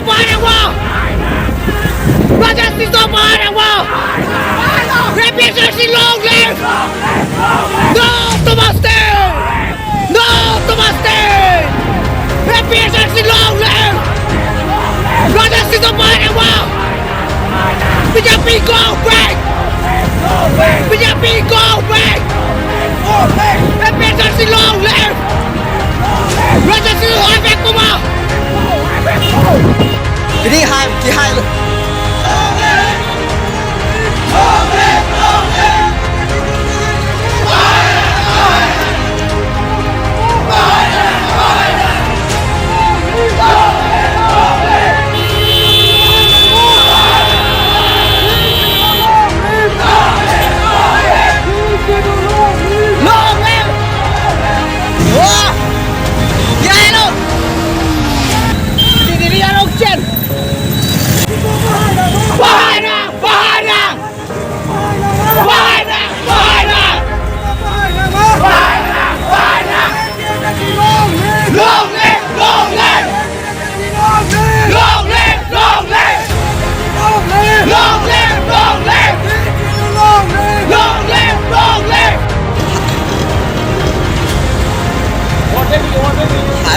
stop behind that wall! Protest is stop behind that wall! APHLC long live! No to Mustang! No to Mustang! APHLC long live! Protest is stop behind that wall! BJP go back! BJP go back! APHLC long live! Protest is high back kuma! Cái đi hai chỉ hai luôn.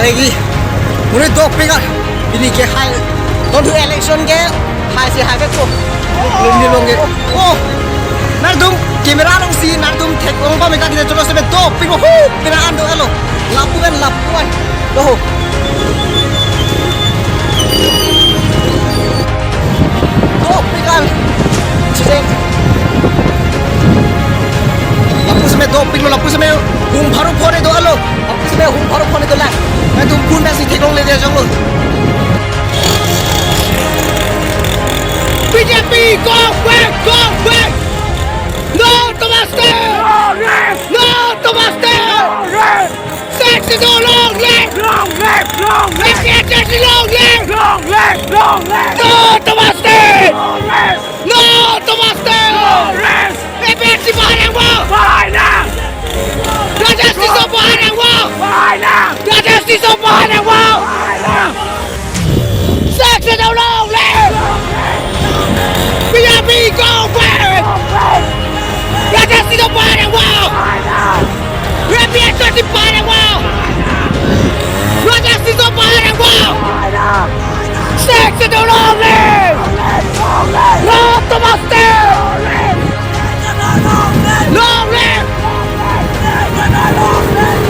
Lagi, mune dog pingat, ini ke high, don't do election ke high si high ke ko, long ke, oh, nardum kamera long si nardum tek orang pa mereka kita coba sampai dog pingat, pinaan do elo, lapuan, doh, dog pingat, cek, lapu sampai dog pingat, lapu sampai hum baru phone do elo, lapu sampai hum baru phone do lah. मैं तुम पूर्ण ऐसी ठीक लोग ले दे चलो BJP go back no to Mustang no to Mustang sexy no long live APHLC long live no to Mustang no to Mustang APHLC behind that wall no justice up behind that wall no justice up behind that wall sexy no long live BJP go back no justice up behind that wall APHLC behind that wall no justice up behind that wall sexy no long live no to Mustang long live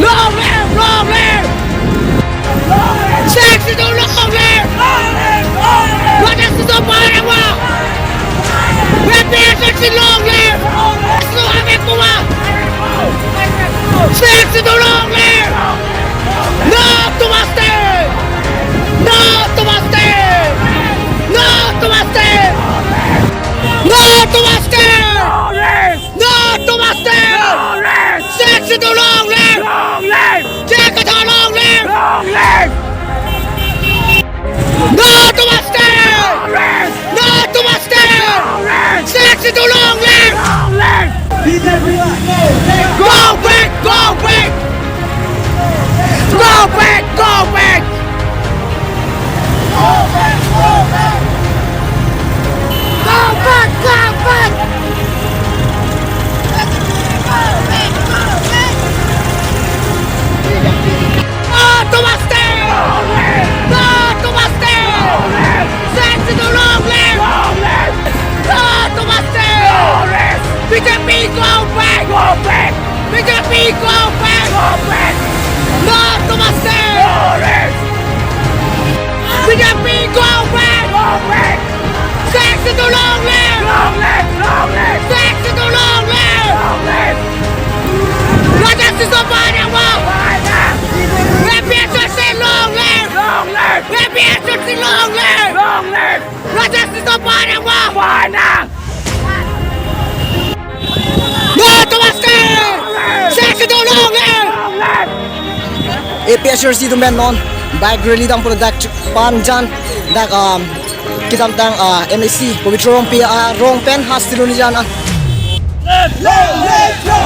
long live sexy no long live no justice up behind that wall APHLC long live no have kuma sexy no long live no to Mustang no to Mustang no to Mustang no to Mustang no to Mustang sexy no long live check it out long live no to Mustang no to Mustang sexy no long live go back go back go back go back go back go back go back go back no to Mustang no to Mustang sexy no long live no to Mustang BJP go back BJP go back no to Mustang BJP go back sexy no long live sexy no long live no justice up behind that wall APHLC long live APHLC long live no justice up behind that wall no to Mustang sexy no long live APHLC tu men non bike rally dang product panjan dak kita tang MAC pavitro rong pen hasilun jana long live